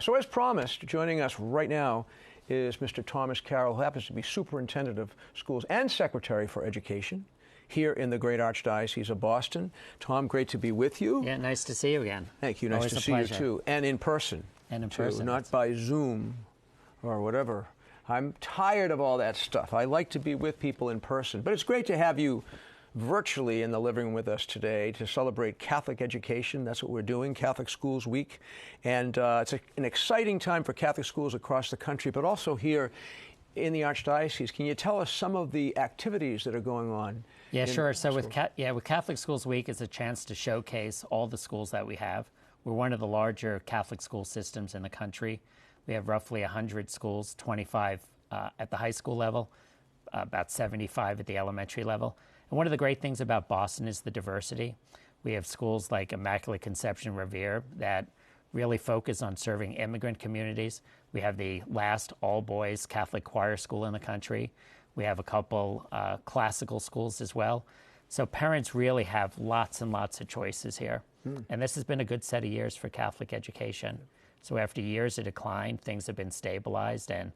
So as promised, joining us right now is Mr. Thomas Carroll, who happens to be Superintendent of Schools and Secretary for Education here in the great Archdiocese of Boston. Tom, great to be with you. Yeah, nice to see you again. Thank you. Nice Always to a see pleasure. you too. And in person. And in too, person. not by Zoom or whatever. I'm tired of all that stuff. I like to be with people in person. But it's great to have you virtually in the living room with us today to celebrate Catholic education. That's what we're doing, Catholic Schools Week. And it's an exciting time for Catholic schools across the country, but also here in the Archdiocese. Can you tell us some of the activities that are going on? Yeah, sure. So with Catholic Schools Week, it's a chance to showcase all the schools that we have. We're one of the larger Catholic school systems in the country. We have roughly 100 schools, 25 at the high school level, about 75 at the elementary level. And one of the great things about Boston is the diversity. We have schools like Immaculate Conception Revere that really focus on serving immigrant communities. We have the last all-boys Catholic choir school in the country. We have a couple classical schools as well. So parents really have lots and lots of choices here. And this has been a good set of years for Catholic education. So after years of decline, things have been stabilized and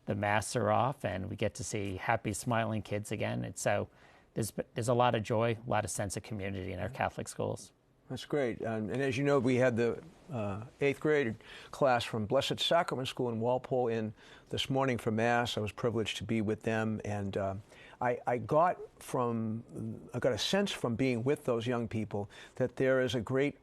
the masks are off and we get to see happy, smiling kids again. And so there's a lot of joy, a lot of sense of community in our Catholic schools. That's great. And as you know, we had the 8th grade class from Blessed Sacrament School in Walpole in this morning for Mass. I was privileged to be with them. And I got a sense from being with those young people that there is a great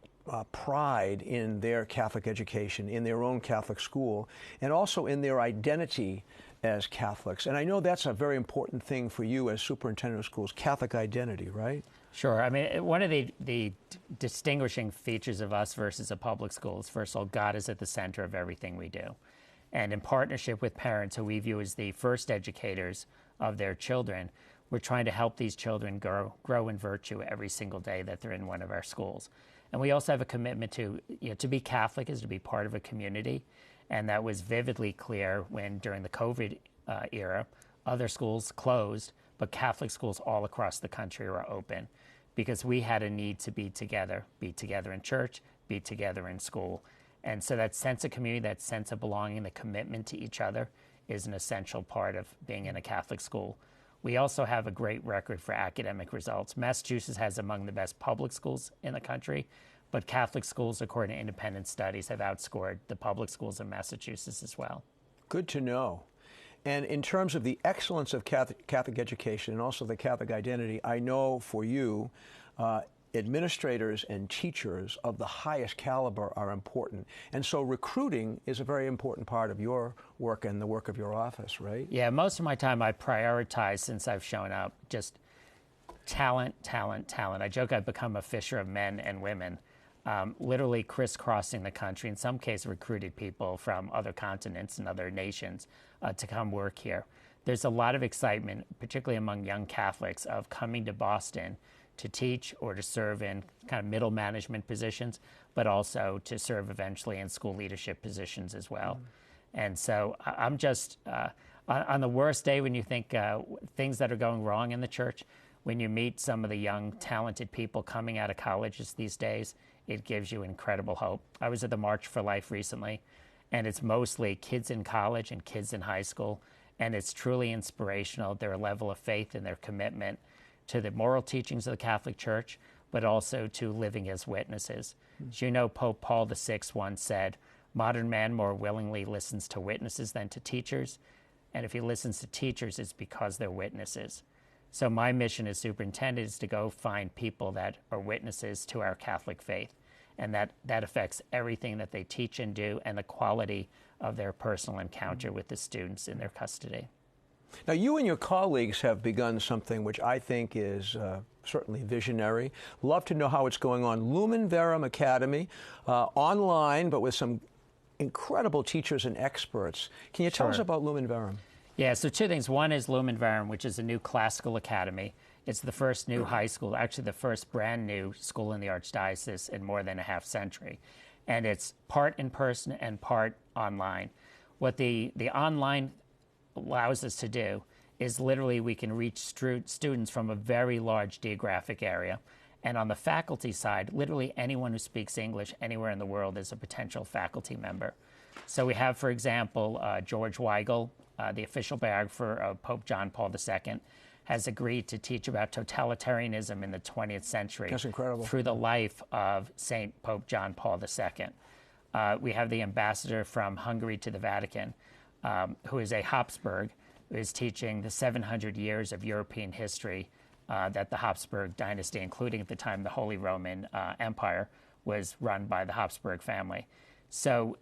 pride in their Catholic education, in their own Catholic school, and also in their identity as Catholics. And I know that's a very important thing for you as Superintendent of Schools, Catholic identity, right? Sure. I mean, one of the distinguishing features of us versus a public school is, first of all, God is at the center of everything we do. And in partnership with parents who we view as the first educators of their children, we're trying to help these children grow in virtue every single day that they're in one of our schools. And we also have a commitment to be Catholic is to be part of a community. And that was vividly clear when, during the COVID era, other schools closed, but Catholic schools all across the country were open because we had a need to be together in church, be together in school. And so that sense of community, that sense of belonging, the commitment to each other is an essential part of being in a Catholic school. We also have a great record for academic results. Massachusetts has among the best public schools in the country, but Catholic schools, according to independent studies, have outscored the public schools in Massachusetts as well. Good to know. And in terms of the excellence of Catholic education and also the Catholic identity, I know for you, administrators and teachers of the highest caliber are important. And so recruiting is a very important part of your work and the work of your office, right? Yeah, most of my time I prioritize, since I've shown up, just talent. I joke I've become a fisher of men and women. Literally crisscrossing the country, in some cases recruited people from other continents and other nations to come work here. There's a lot of excitement, particularly among young Catholics, of coming to Boston to teach or to serve in kind of middle management positions, but also to serve eventually in school leadership positions as well. And so I'm just, on the worst day when you think things that are going wrong in the church, when you meet some of the young, talented people coming out of colleges these days, it gives you incredible hope. I was at the March for Life recently, and it's mostly kids in college and kids in high school, and it's truly inspirational, their level of faith and their commitment to the moral teachings of the Catholic Church, but also to living as witnesses. As you know, Pope Paul VI once said, "Modern man more willingly listens to witnesses than to teachers, and if he listens to teachers, it's because they're witnesses." So my mission as superintendent is to go find people that are witnesses to our Catholic faith, and that affects everything that they teach and do and the quality of their personal encounter with the students in their custody. Now, you and your colleagues have begun something which I think is certainly visionary. Love to know how it's going on. Lumen Verum Academy, online, but with some incredible teachers and experts. Can you tell us about Lumen Verum? Yeah, so two things. One is Lumen Verum, which is a new classical academy. It's the first new high school, actually the first brand new school in the Archdiocese in more than a half century. And it's part in person and part online. What the online allows us to do is literally we can reach students from a very large geographic area. And on the faculty side, literally anyone who speaks English anywhere in the world is a potential faculty member. So we have, for example, George Weigel, the official biographer of Pope John Paul II, has agreed to teach about totalitarianism in the 20th century. That's incredible. Through the life of Saint Pope John Paul II. We have the ambassador from Hungary to the Vatican, who is a Habsburg, who is teaching the 700 years of European history that the Habsburg dynasty, including at the time the Holy Roman Empire, was run by the Habsburg family. So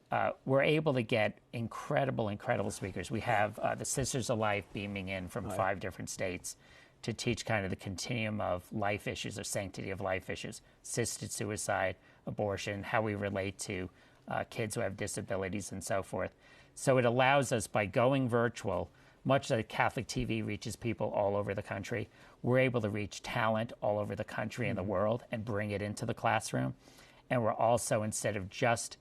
we're able to get incredible speakers. We have the Sisters of Life beaming in from 5 different states to teach kind of the continuum of life issues, or sanctity of life issues, assisted suicide, abortion, how we relate to kids who have disabilities, and so forth. So it allows us, by going virtual, much like Catholic TV reaches people all over the country, we're able to reach talent all over the country and the world and bring it into the classroom. And we're also, instead of just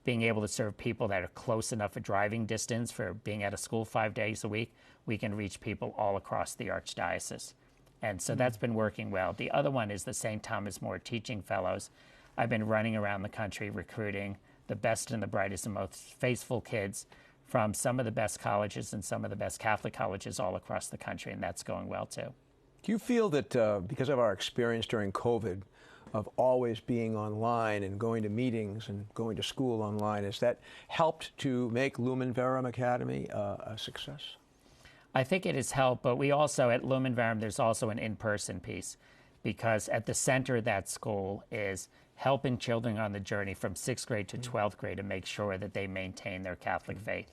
being able to serve people that are close enough a driving distance for being at a school 5 days a week, we can reach people all across the Archdiocese. And so that's been working well. The other one is the St. Thomas More Teaching Fellows. I've been running around the country recruiting the best and the brightest and most faithful kids from some of the best colleges and some of the best Catholic colleges all across the country, and that's going well too. Do you feel that because of our experience during COVID, of always being online and going to meetings and going to school online, has that helped to make Lumen Verum Academy a success? I think it has helped, but we also, at Lumen Verum, there's also an in-person piece, because at the center of that school is helping children on the journey from 6th grade to 12th grade to make sure that they maintain their Catholic faith.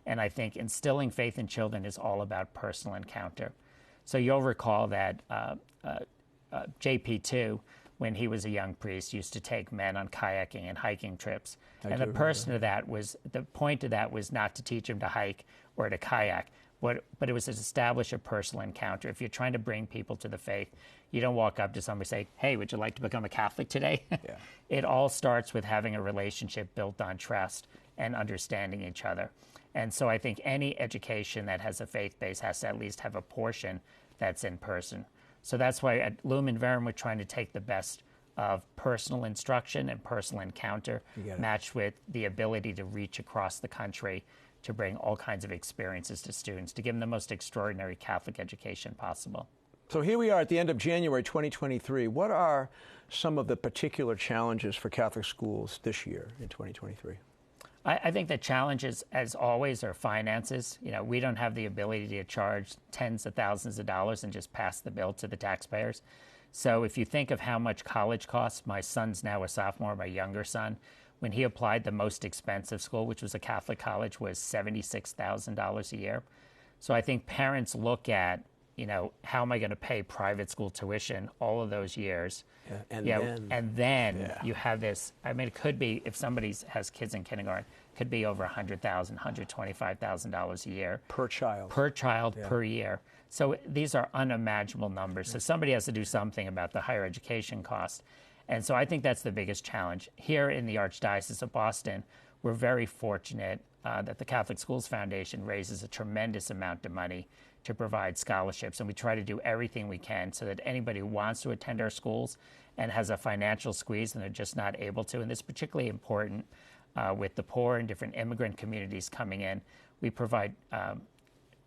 And I think instilling faith in children is all about personal encounter. So you'll recall that JP2, when he was a young priest, used to take men on kayaking and hiking trips. And the point of that was not to teach him to hike or to kayak, but it was to establish a personal encounter. If you're trying to bring people to the faith, you don't walk up to somebody and say, hey, would you like to become a Catholic today? Yeah. It all starts with having a relationship built on trust and understanding each other. And so I think any education that has a faith base has to at least have a portion that's in person. So that's why at Lumen Verum we're trying to take the best of personal instruction and personal encounter matched with the ability to reach across the country to bring all kinds of experiences to students, to give them the most extraordinary Catholic education possible. So here we are at the end of January 2023. What are some of the particular challenges for Catholic schools this year in 2023? I think the challenges, as always, are finances. You know, we don't have the ability to charge tens of thousands of dollars and just pass the bill to the taxpayers. So if you think of how much college costs, my son's now a sophomore, my younger son, when he applied, the most expensive school, which was a Catholic college, was $76,000 a year. So I think parents look at, you know, how am I going to pay private school tuition all of those years? And then you have this. I mean, it could be, if somebody has kids in kindergarten, could be over $100,000, $125,000 a year per child. Per year. So these are unimaginable numbers. So somebody has to do something about the higher education cost. And so I think that's the biggest challenge. Here in the Archdiocese of Boston, we're very fortunate that the Catholic Schools Foundation raises a tremendous amount of money to provide scholarships. And we try to do everything we can so that anybody who wants to attend our schools and has a financial squeeze and they're just not able to, and this is particularly important with the poor and different immigrant communities coming in, we provide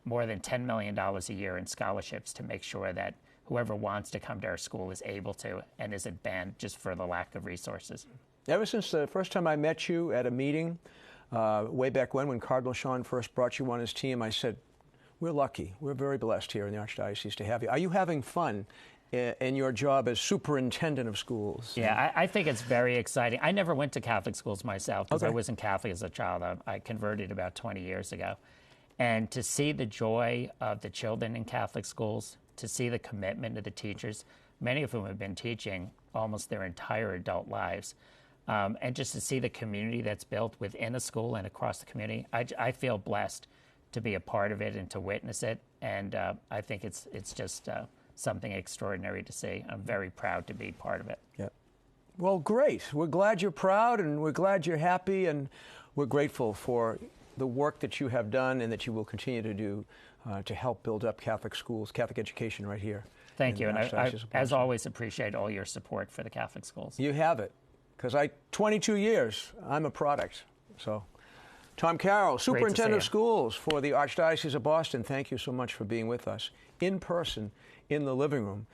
more than $10 million a year in scholarships to make sure that whoever wants to come to our school is able to and isn't banned just for the lack of resources. Ever since the first time I met you at a meeting, way back when Cardinal Sean first brought you on his team, I said, we're lucky. We're very blessed here in the Archdiocese to have you. Are you having fun in your job as superintendent of schools? Yeah, I think it's very exciting. I never went to Catholic schools myself because I wasn't Catholic as a child. I converted about 20 years ago. And to see the joy of the children in Catholic schools, to see the commitment of the teachers, many of whom have been teaching almost their entire adult lives, and just to see the community that's built within a school and across the community, I feel blessed to be a part of it and to witness it. And I think it's just something extraordinary to see. I'm very proud to be part of it. Yeah. Well, great. We're glad you're proud, and we're glad you're happy, and we're grateful for the work that you have done and that you will continue to do to help build up Catholic schools, Catholic education right here. Thank you. And I, as always, appreciate all your support for the Catholic schools. You have it. Because 22 years, I'm a product. So Tom Carroll, Superintendent of you. Schools for the Archdiocese of Boston, thank you so much for being with us in person in the living room.